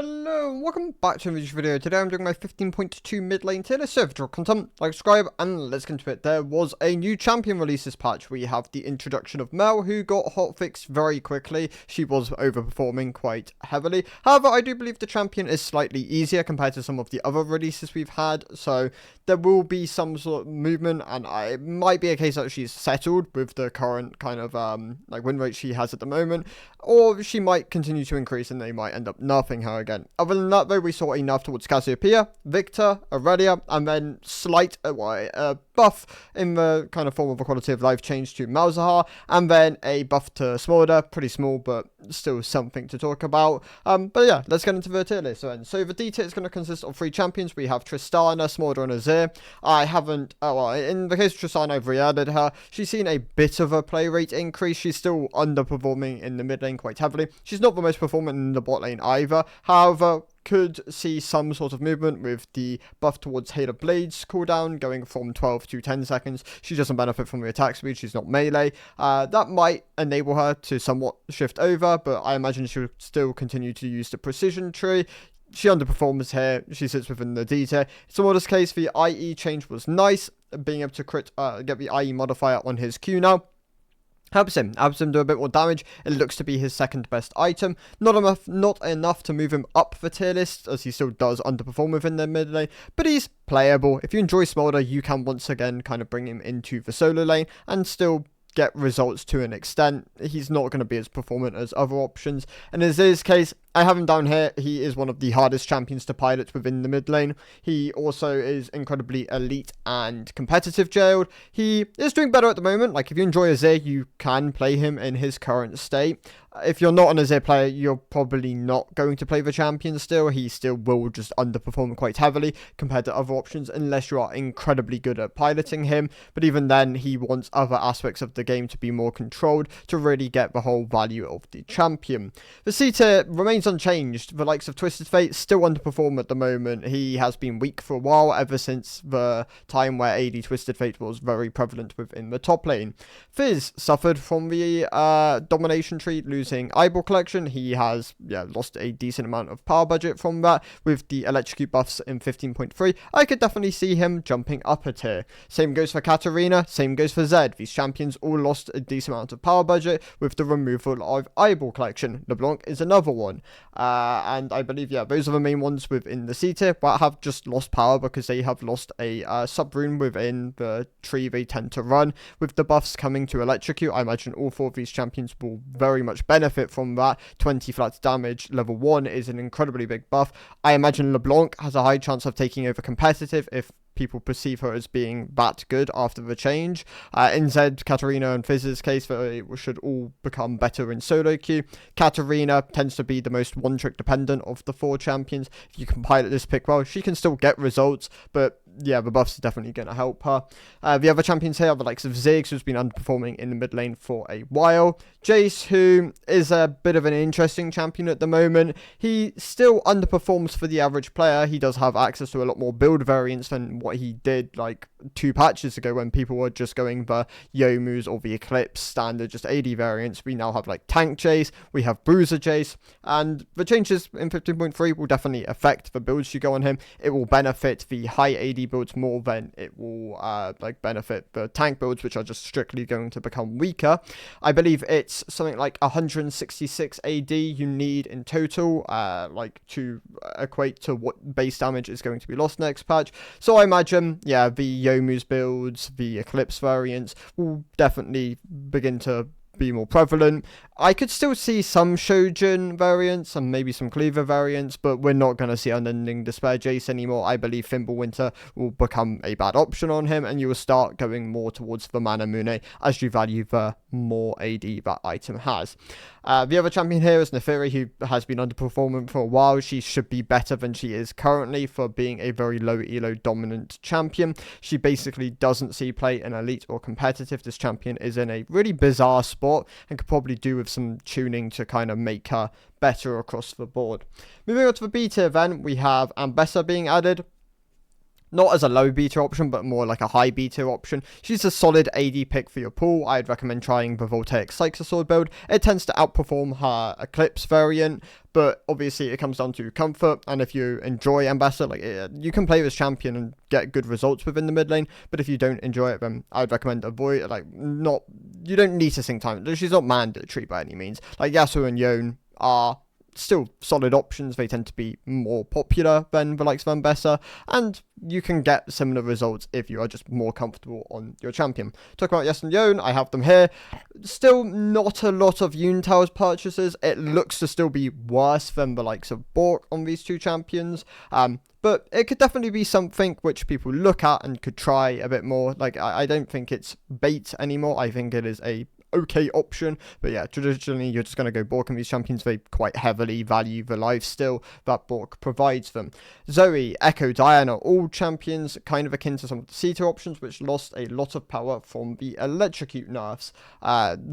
Hello and welcome back to another video. Today I'm doing my 15.2 mid-lane tier list. So if you enjoy content, like, subscribe, and let's get into it. There was a new champion release this patch. We have the introduction of Mel, who got hotfixed very quickly. She was overperforming quite heavily. However, I do believe the champion is slightly easier compared to some of the other releases we've had. So there will be some sort of movement, and it might be a case that she's settled with the current kind of win rate she has at the moment, or she might continue to increase and they might end up nerfing her again. Other than that, though, we saw a nerf towards Cassiopeia, Victor, Aurelia, and then slight buff in the kind of form of a quality of life change to Malzahar, and then a buff to Smolder, pretty small, but still something to talk about. But yeah, let's get into the tier list then. So the D tier is going to consist of 3 champions. We have Tristana, Smolder, and Azir. I haven't, in the case of Tristana, I've re-added her. She's seen a bit of a play rate increase. She's still underperforming in the mid lane quite heavily. She's not the most performant in the bot lane either. However, could see some sort of movement with the buff towards Hail of Blades cooldown going from 12 to 10 seconds. She doesn't benefit from the attack speed. She's not melee. That might enable her to somewhat shift over, but I imagine she'll still continue to use the precision tree. She underperforms here. She sits within the D tier. In this case, the IE change was nice. Being able to get the IE modifier on his Q now helps him do a bit more damage. It looks to be his second best item. Not enough to move him up the tier list, as he still does underperform within the mid lane, but he's playable. If you enjoy Smolder, you can once again kind of bring him into the solo lane and still get results to an extent. He's not going to be as performant as other options, and in this case, I have him down here. He is one of the hardest champions to pilot within the mid lane. He also is incredibly elite and competitive jailed. He is doing better at the moment. Like, if you enjoy Azir, you can play him in his current state. If you're not an Azir player, you're probably not going to play the champion still. He still will just underperform quite heavily compared to other options unless you are incredibly good at piloting him. But even then, he wants other aspects of the game to be more controlled to really get the whole value of the champion. The C tier remains unchanged. The likes of Twisted Fate still underperform at the moment. He has been weak for a while, ever since the time where AD Twisted Fate was very prevalent within the top lane. Fizz suffered from the domination tree, losing Eyeball Collection. He has lost a decent amount of power budget from that. With the Electrocute buffs in 15.3, I could definitely see him jumping up a tier. Same goes for Katarina, same goes for Zed. These champions all lost a decent amount of power budget with the removal of Eyeball Collection. LeBlanc is another one. And I believe, those are the main ones within the C tier, but have just lost power because they have lost a sub-rune within the tree they tend to run. With the buffs coming to Electrocute, I imagine all 4 of these champions will very much benefit from that. 20 flat damage, level 1 is an incredibly big buff. I imagine LeBlanc has a high chance of taking over competitive if people perceive her as being that good after the change. In Zed, Katarina, and Fizz's case, they should all become better in solo queue. Katarina tends to be the most one-trick dependent of the 4 champions. If you can pilot this pick well, she can still get results, but the buffs are definitely going to help her. The other champions here are the likes of Ziggs, who's been underperforming in the mid lane for a while. Jace, who is a bit of an interesting champion at the moment. He still underperforms for the average player. He does have access to a lot more build variants than what he did like 2 patches ago, when people were just going the Youmu's or the Eclipse standard, just AD variants. We now have like Tank Jace, we have Bruiser Jace, and the changes in 15.3 will definitely affect the builds you go on him. It will benefit the high AD builds more than it will benefit the tank builds, which are just strictly going to become weaker. I believe it's something like 166 AD you need in total, to equate to what base damage is going to be lost next patch. So I imagine, the Youmu's builds, the Eclipse variants will definitely begin to be more prevalent. I could still see some Shojin variants and maybe some Cleaver variants, but we're not going to see Unending Despair Jace anymore. I believe Fimbulwinter will become a bad option on him, and you will start going more towards the Manamune as you value the more AD that item has. The other champion here is Neferi, who has been underperforming for a while. She should be better than she is currently for being a very low elo dominant champion. She basically doesn't see play in elite or competitive. This champion is in a really bizarre spot and could probably do with some tuning to kind of make her better across the board. Moving on to the B tier then, we have Ambessa being added. not as a low beta option, but more like a high beta option. She's a solid AD pick for your pool. I'd recommend trying the Voltaic Sword build. It tends to outperform her Eclipse variant, but obviously it comes down to comfort, and if you enjoy Ambassador, like you can play this champion and get good results within the mid lane, but if you don't enjoy it, then I'd recommend avoid, you don't need to sync time. She's not mandatory by any means. Like Yasuo and Yone are still solid options. They tend to be more popular than the likes of Ambessa, and you can get similar results if you are just more comfortable on your champion. Talk about Yes and Yone, I have them here. Still not a lot of Towers purchases. It looks to still be worse than the likes of Bork on these two champions. But it could definitely be something which people look at and could try a bit more. Like, I don't think it's bait anymore. I think it is a okay option, but yeah, traditionally you're just going to go Bork on these champions. They quite heavily value the lifesteal that Bork provides them. Zoe, Echo, Diana, all champions kind of akin to some of the C-tier options, which lost a lot of power from the Electrocute nerfs.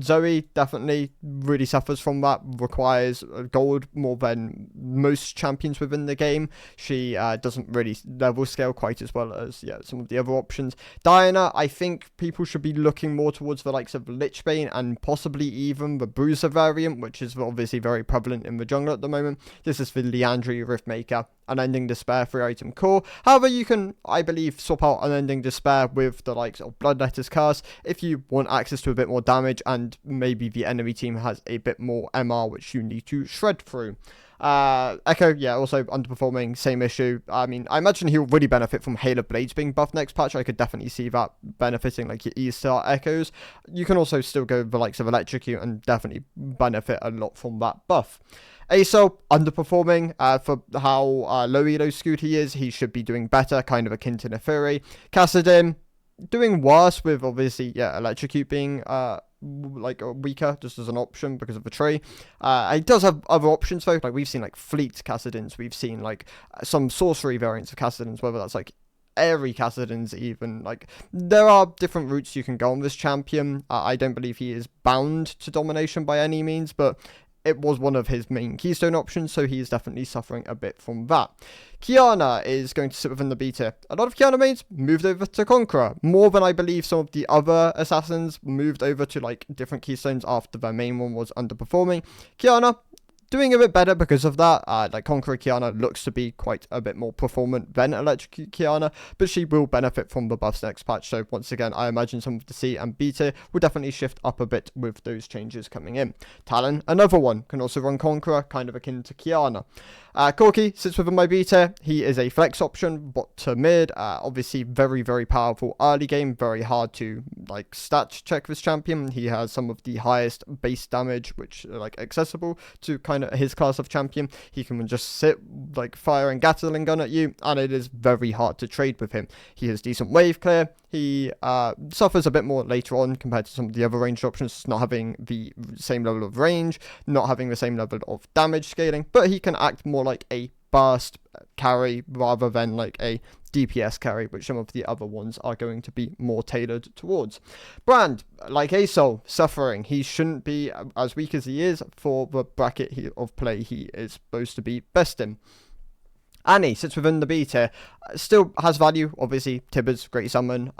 Zoe definitely really suffers from that, requires gold more than most champions within the game. She doesn't really level scale quite as well as some of the other options. Diana, I think people should be looking more towards the likes of Lichbane and possibly even the Bruiser variant, which is obviously very prevalent in the jungle at the moment. This is the Liandry Riftmaker, Unending Despair 3-item core. However, you can, I believe, swap out Unending Despair with the likes of Bloodletter's Curse if you want access to a bit more damage and maybe the enemy team has a bit more MR which you need to shred through. Echo, also underperforming, same issue. I mean, I imagine he'll really benefit from Hail of Blades being buffed next patch. I could definitely see that benefiting like your E-Star Echoes. You can also still go the likes of Electrocute and definitely benefit a lot from that buff. ASO, underperforming for how low elo skewed he is. He should be doing better, kind of akin to Neferi. Kassadin, doing worse with obviously, Electrocute being weaker just as an option because of the tree. He does have other options though, like we've seen like fleet Kassadins, we've seen like some sorcery variants of Kassadins, whether that's like airy Kassadins even. Like there are different routes you can go on this champion. I don't believe he is bound to domination by any means, but it was one of his main keystone options, so he is definitely suffering a bit from that. Kiana is going to sit within the beta. A lot of Kiana mains moved over to Conqueror, more than I believe some of the other assassins moved over to like different keystones after their main one was underperforming. Kiana doing a bit better because of that. Like Conqueror Kiana looks to be quite a bit more performant than Electrocute Kiana, but she will benefit from the buffs next patch. So once again, I imagine some of the C and B tier will definitely shift up a bit with those changes coming in. Talon, another one, can also run Conqueror, kind of akin to Kiana. Corki sits within my B tier. He is a flex option, bot to mid. Obviously very, very powerful early game. Very hard to like stat check this champion. He has some of the highest base damage, which are like accessible to kind of his class of champion. He can just sit like fire and Gatling gun at you, and it is very hard to trade with him. He has decent wave clear. He suffers a bit more later on compared to some of the other ranged options, not having the same level of range, not having the same level of damage scaling, but he can act more like a burst carry rather than like a DPS carry, which some of the other ones are going to be more tailored towards. Brand, like Asol, suffering. He shouldn't be as weak as he is for the bracket of play he is supposed to be best in. Annie sits within the B tier, still has value, obviously. Tibbers, great summon,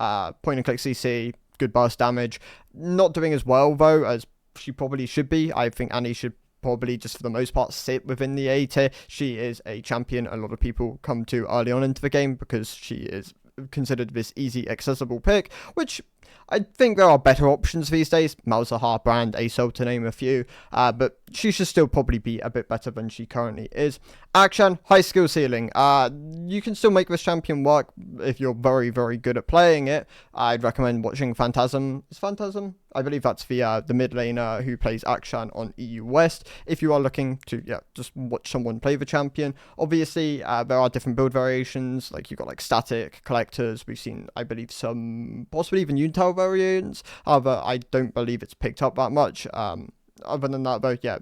point and click CC, good burst damage. Not doing as well though as she probably should be. I think Annie should probably just for the most part sit within the A tier. She is a champion a lot of people come to early on into the game because she is considered this easy accessible pick, which I think there are better options these days. Malzahar, Brand, Asol to name a few, but she should still probably be a bit better than she currently is. Akshan, high skill ceiling. You can still make this champion work if you're very, very good at playing it. I'd recommend watching Phantasm. Is Phantasm? I believe that's the mid laner who plays Akshan on EU West. If you are looking to just watch someone play the champion, obviously there are different build variations. Like you've got like static collectors. We've seen, I believe, some possibly even Unitile variants. However, I don't believe it's picked up that much. other than that, though, yeah,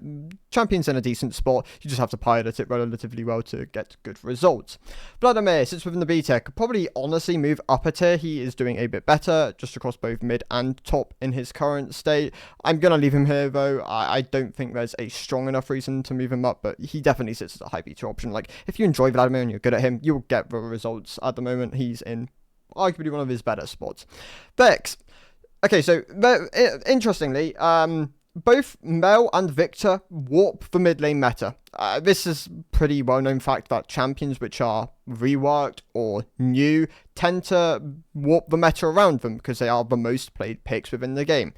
champion's in a decent spot. You just have to pilot it relatively well to get good results. Vladimir sits within the B tier. Could probably honestly move up a tier. He is doing a bit better just across both mid and top in his current state. I'm going to leave him here, though. I don't think there's a strong enough reason to move him up, but he definitely sits as a high B tier option. Like, if you enjoy Vladimir and you're good at him, you'll get the results. At the moment, he's in arguably one of his better spots. Vex. Okay, so interestingly, both Mel and Victor warp the mid lane meta. This is pretty well-known fact that champions which are reworked or new tend to warp the meta around them because they are the most played picks within the game.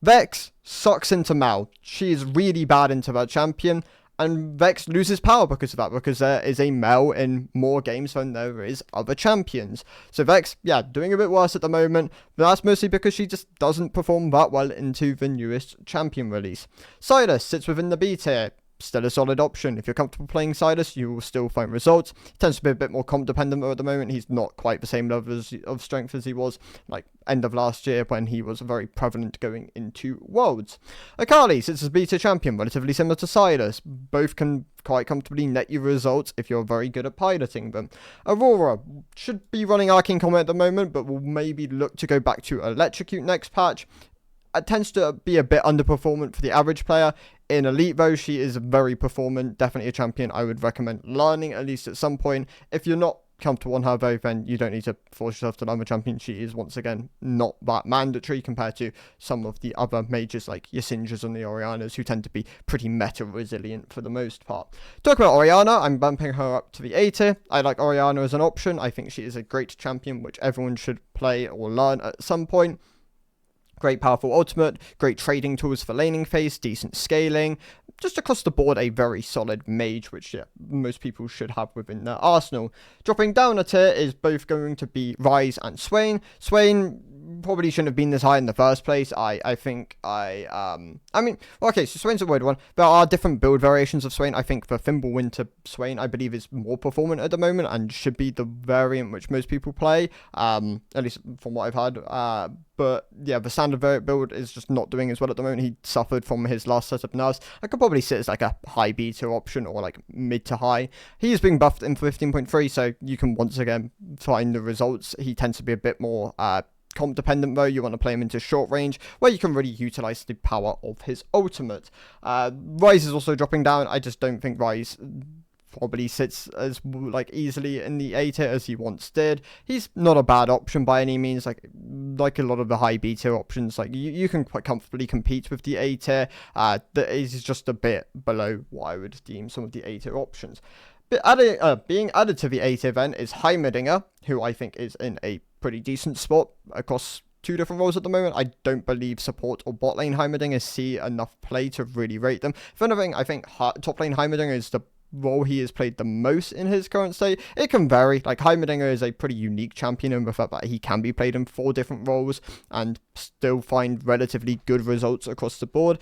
Vex sucks into Mel. She is really bad into that champion, and Vex loses power because of that, because there is a Mel in more games than there is other champions. So Vex, yeah, doing a bit worse at the moment, but that's mostly because she just doesn't perform that well into the newest champion release. Silas sits within the B tier. Still a solid option. If you're comfortable playing Silas, you will still find results. He tends to be a bit more comp dependent at the moment. He's not quite the same level of strength as he was like end of last year when he was very prevalent going into Worlds. Akali sits as beta champion, relatively similar to Silas. Both can quite comfortably net you results if you're very good at piloting them. Aurora should be running Arcane Comet at the moment, but will maybe look to go back to Electrocute next patch. It tends to be a bit underperformant for the average player. In Elite, though, she is very performant. Definitely a champion I would recommend learning at least at some point. If you're not comfortable on her, though, then you don't need to force yourself to learn the champion. She is, once again, not that mandatory compared to some of the other mages like your Syndra's and the Orianas, who tend to be pretty meta resilient for the most part. Talking about Oriana, I'm bumping her up to the A tier. I like Oriana as an option. I think she is a great champion which everyone should play or learn at some point. Great powerful ultimate, great trading tools for laning phase, decent scaling, just across the board a very solid mage, which most people should have within their arsenal. Dropping down a tier is both going to be Ryze and Swain. Swain probably shouldn't have been this high in the first place. I mean, okay, so Swain's a weird one. There are different build variations of Swain. I think the Fimbulwinter Swain, I believe, is more performant at the moment and should be the variant which most people play, at least from what I've heard. But yeah, the standard variant build is just not doing as well at the moment. He suffered from his last set of nerfs. I could probably sit as like a high beta option or like mid to high. He is being buffed in 15.3, so you can once again find the results. He tends to be a bit more comp dependent though. You want to play him into short range where you can really utilize the power of his ultimate. Ryze is also dropping down. I just don't think Ryze probably sits as like easily in the A tier as he once did. He's not a bad option by any means. Like a lot of the high B tier options, like you can quite comfortably compete with the A tier. That is just a bit below what I would deem some of the A tier options. But being added to the A tier then is Heimerdinger, who I think is in a pretty decent spot across two different roles at the moment. I don't believe support or bot lane Heimerdinger see enough play to really rate them. If anything, I think top lane Heimerdinger is the role he has played the most in his current state. It can vary. Like, Heimerdinger is a pretty unique champion in the fact that he can be played in 4 different roles and still find relatively good results across the board.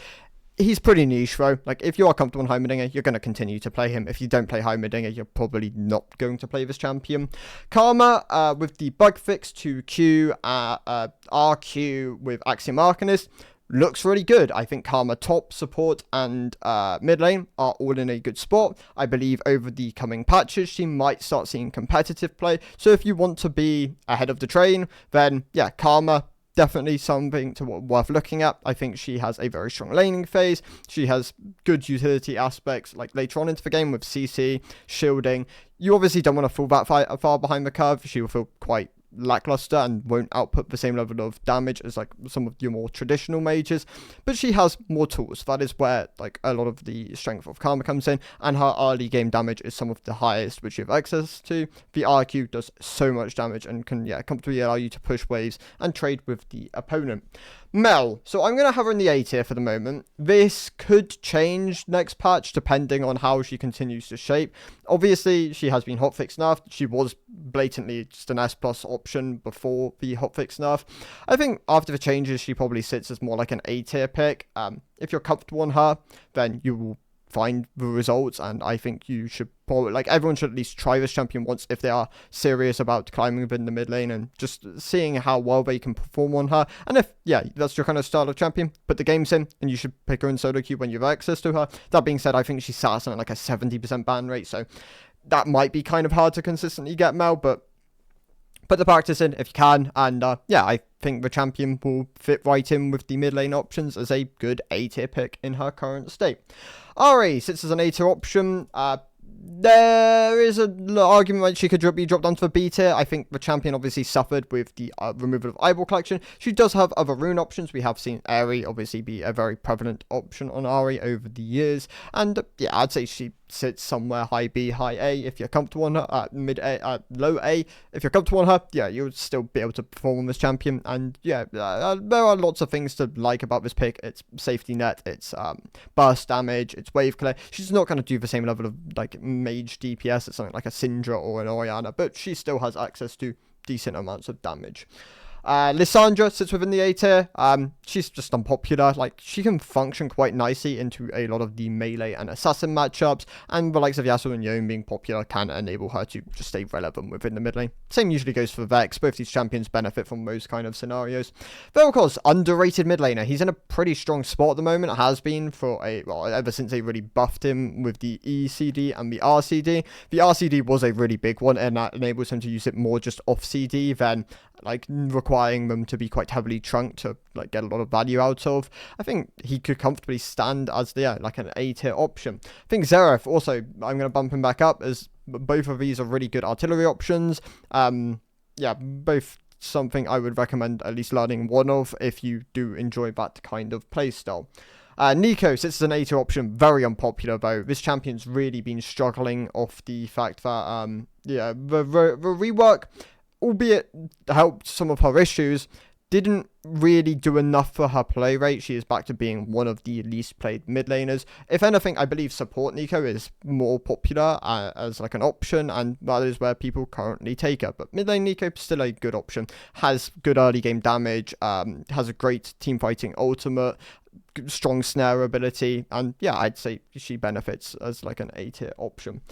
He's pretty niche though. Like, if you are comfortable in Heimerdinger, you're going to continue to play him. If you don't play Heimerdinger, you're probably not going to play this champion. Karma, with the bug fix to Q, RQ with Axiom Arcanist, looks really good. I think Karma top, support, and mid lane are all in a good spot. I believe over the coming patches, she might start seeing competitive play. So if you want to be ahead of the train, then yeah, Karma, definitely something worth looking at. I think she has a very strong laning phase. She has good utility aspects, like later on into the game with CC, shielding. You obviously don't want to fall that far behind the curve. She will feel quite lackluster and won't output the same level of damage as like some of your more traditional mages, but she has more tools. That is where like a lot of the strength of Karma comes in, and her early game damage is some of the highest which you have access to. The RQ does so much damage and can comfortably allow you to push waves and trade with the opponent. Mel, so I'm going to have her in the A tier for the moment. This could change next patch depending on how she continues to shape. Obviously, she has been hotfix nerfed. She was blatantly just an S plus option before the hotfix nerf. I think after the changes, she probably sits as more like an A tier pick. If you're comfortable on her, then you will find the results, and I think you should probably, like, everyone should at least try this champion once if they are serious about climbing within the mid lane and just seeing how well they can perform on her. And if, yeah, that's your kind of style of champion, put the games in, and you should pick her in solo queue when you have access to her. That being said, I think she sat at like a 70% ban rate, so that might be kind of hard to consistently get Mel, but put the practice in if you can, and yeah, I think the champion will fit right in with the mid lane options as a good A tier pick in her current state. Ari sits as an A tier option. There is an argument that she could be dropped down to the B tier. I think the champion obviously suffered with the removal of eyeball collection. She does have other rune options. We have seen Aerie obviously be a very prevalent option on Ari over the years. And yeah, I'd say she sits somewhere high B, high A if you're comfortable on her, mid A, low A if you're comfortable on her. Yeah, you'll still be able to perform on this champion. And yeah, there are lots of things to like about this pick. It's safety net, it's burst damage, it's wave clear. She's not going to do the same level of like mage DPS as something like a Syndra or an Orianna, but she still has access to decent amounts of damage. Lissandra sits within the A tier. She's just unpopular. Like, she can function quite nicely into a lot of the melee and assassin matchups, and the likes of Yasuo and Yone being popular can enable her to just stay relevant within the mid lane. Same usually goes for Vex. Both these champions benefit from those kind of scenarios. Though, of course, underrated mid laner. He's in a pretty strong spot at the moment. Has been for ever since they really buffed him with the ECD and the RCD. The RCD was a really big one, and that enables him to use it more just off CD than like requiring them to be quite heavily trunked to like get a lot of value out of. I think he could comfortably stand as like an A tier option. I think Xerath also, I'm going to bump him back up, as both of these are really good artillery options. Yeah, both something I would recommend at least learning one of if you do enjoy that kind of playstyle. Nico sits as an A tier option, very unpopular though. This champion's really been struggling off the fact that yeah, the rework, albeit helped some of her issues, didn't really do enough for her play rate. She is back to being one of the least played mid laners. If anything, I believe support Nico is more popular as like an option, and that is where people currently take her. But mid lane Nico is still a good option. Has good early game damage, has a great team fighting ultimate, strong snare ability, and yeah, I'd say she benefits as like an A tier option.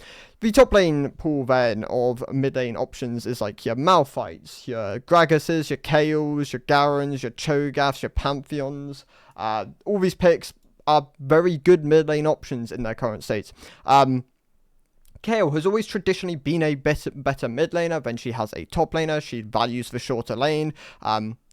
The top lane pool then of mid lane options is like your Malphites, your Gragas's, your Kaels, your Garens, your Cho'Gaths, your Pantheons. All these picks are very good mid lane options in their current state. Kayle has always traditionally been a better mid laner than she has a top laner. She values the shorter lane.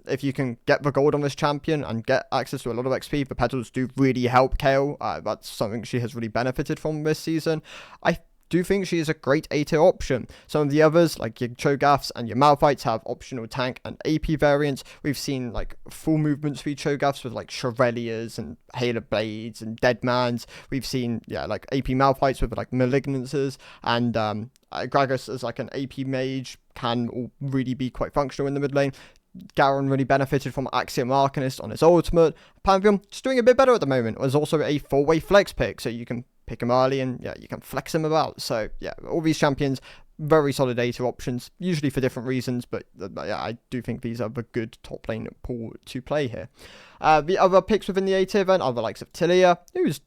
If you can get the gold on this champion and get access to a lot of XP, the petals do really help Kayle. That's something she has really benefited from this season. I do think she is a great A tier option. Some of the others, like your Cho'Gaths and your Malphites, have optional tank and AP variants. We've seen like full movements for your Cho'Gaths with like Chevaliers and Hail of Blades and Deadmans. We've seen, yeah, like AP Malphites with like Malignances, and Gragas as like an AP mage can all really be quite functional in the mid lane. Garen really benefited from Axiom Arcanist on his ultimate. Pantheon just doing a bit better at the moment. Was also a 4-way flex pick, so you can pick him early and yeah, you can flex him about. So yeah, all these champions, very solid A tier options, usually for different reasons, but yeah, I do think these are the good top lane pool to play here. The other picks within the A tier then are the likes of Tilia, who's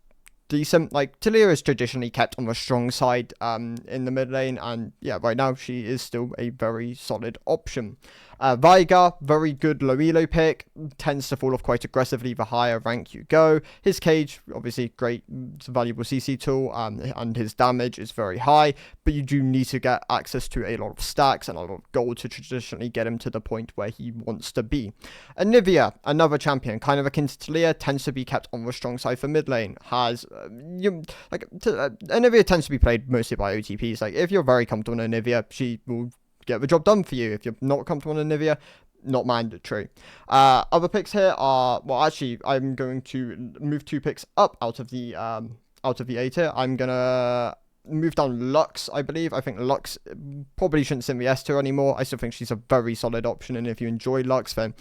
decent. Like, Tilia is traditionally kept on the strong side in the mid lane, and yeah, right now she is still a very solid option. Veigar, very good low elo pick, tends to fall off quite aggressively the higher rank you go. His cage, obviously great, it's a valuable CC tool, and his damage is very high, but you do need to get access to a lot of stacks and a lot of gold to traditionally get him to the point where he wants to be. Anivia, another champion, kind of akin to Talia, tends to be kept on the strong side for mid lane. Has, Anivia tends to be played mostly by OTPs. Like, if you're very comfortable on Anivia, she will get the job done for you. If you're not comfortable on Anivia, not mandatory. Other picks here are, well, actually, I'm going to move 2 picks up out of the A tier. I'm gonna move down Lux, I believe. I think Lux probably shouldn't sit in the S tier anymore. I still think she's a very solid option, and if you enjoy Lux, then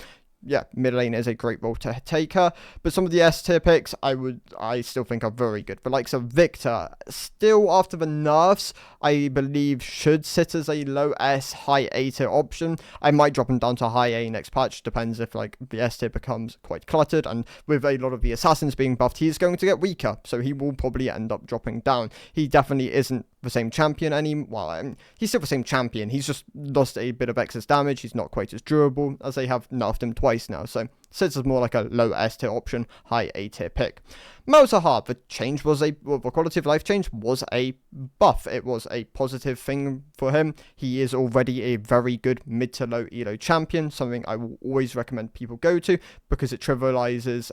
yeah, mid lane is a great role to take her. But some of the S tier picks, I still think are very good. The likes of Victor, still after the nerfs, I believe should sit as a low S, high A tier option. I might drop him down to high A next patch. Depends if like the S tier becomes quite cluttered, and with a lot of the assassins being buffed, he's going to get weaker. So he will probably end up dropping down. He definitely isn't the same champion anymore. Well, he's still the same champion. He's just lost a bit of excess damage. He's not quite as durable, as they have nerfed him twice now. So sits as more like a low S tier option, high A tier pick. Malzahar, the change was the quality of life change was a buff. It was a positive thing for him. He is already a very good mid to low elo champion, something I will always recommend people go to because it trivializes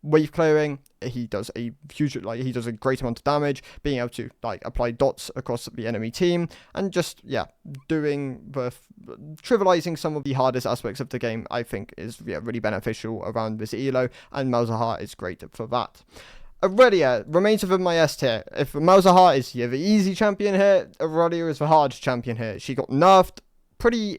wave clearing. He does a huge, he does a great amount of damage, being able to apply dots across the enemy team, and just trivializing some of the hardest aspects of the game. I think is really beneficial around this elo, and Malzahar is great for that. Aurelia remains within my S tier. If Malzahar is the easy champion here, Aurelia is the hard champion here. She got nerfed pretty,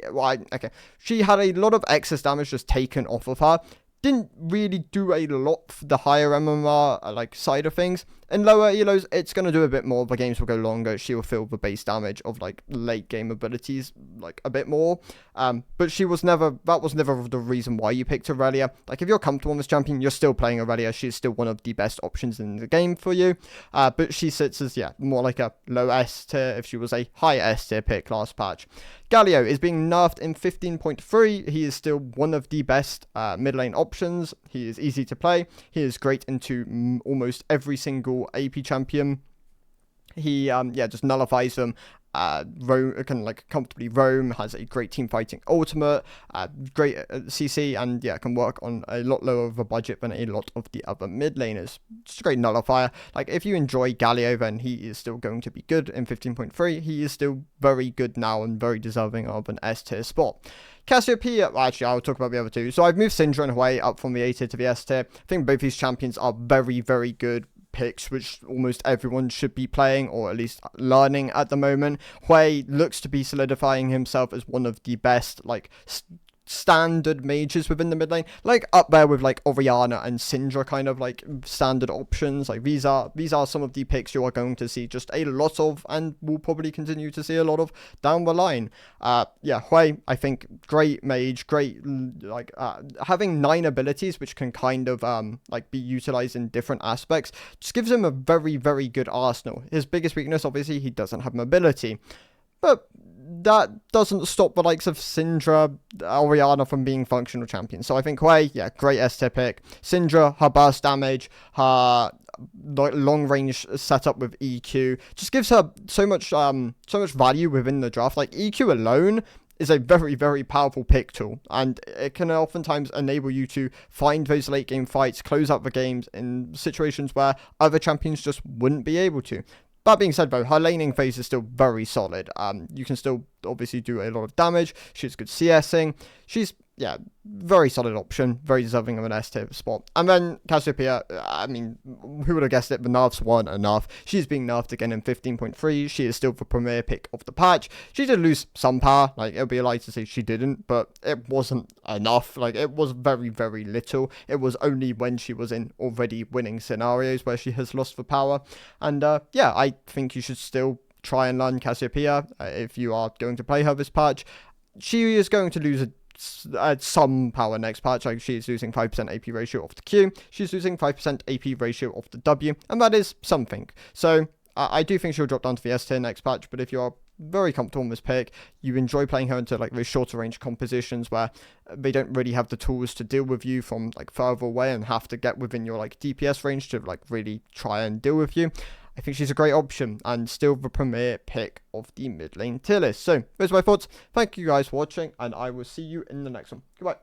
she had a lot of excess damage just taken off of her. Didn't really do a lot for the higher MMR side of things. In lower elos, it's going to do a bit more. The games will go longer. She will feel the base damage of late game abilities a bit more. But that was never the reason why you picked Aurelia. If you're comfortable on this champion, you're still playing Aurelia. She's still one of the best options in the game for you. But she sits as more like a low S tier if she was a high S tier pick last patch. Galio is being nerfed in 15.3. He is still one of the best mid lane options. He is easy to play. He is great into almost every single AP champion. He just nullifies them. Can comfortably roam, has a great team fighting ultimate, great CC, and can work on a lot lower of a budget than a lot of the other mid laners. Just a great nullifier. If you enjoy Galio, then he is still going to be good in 15.3. He is still very good now and very deserving of an S tier spot. Cassiopeia, actually, I'll talk about the other two. So I've moved Syndra and Hui up from the A tier to the S tier. I think both these champions are very, very good picks, which almost everyone should be playing, or at least learning at the moment. Hui looks to be solidifying himself as one of the best, standard mages within the mid lane, up there with Orianna and Syndra, kind of standard options. These are some of the picks you are going to see just a lot of, and will probably continue to see a lot of down the line. Hui, I think, great mage, great having 9 abilities which can kind of be utilized in different aspects, just gives him a very, very good arsenal. His biggest weakness, obviously, he doesn't have mobility, but that doesn't stop the likes of Syndra, Orianna from being functional champions. So I think Hui, great S tier pick. Syndra, her burst damage, her long range setup with EQ just gives her so much value within the draft. EQ alone is a very, very powerful pick tool, and it can oftentimes enable you to find those late game fights, close out the games in situations where other champions just wouldn't be able to. That being said, though, her laning phase is still very solid. You can still obviously do a lot of damage. She has good CSing. She's, very solid option. Very deserving of an S tier spot. And then Cassiopeia, who would have guessed it? The nerfs weren't enough. She's being nerfed again in 15.3. She is still the premier pick of the patch. She did lose some power. It would be a lie to say she didn't, but it wasn't enough. It was very, very little. It was only when she was in already winning scenarios where she has lost the power. And I think you should still try and learn Cassiopeia if you are going to play her this patch. She is going to lose some power next patch. She is losing 5% AP ratio off the Q. She's losing 5% AP ratio off the W, and that is something. So I do think she'll drop down to the S tier next patch, but if you are very comfortable in this pick, you enjoy playing her into those shorter range compositions where they don't really have the tools to deal with you from further away and have to get within your DPS range to really try and deal with you, I think she's a great option and still the premier pick of the mid lane tier list. So those are my thoughts. Thank you guys for watching, and I will see you in the next one. Goodbye.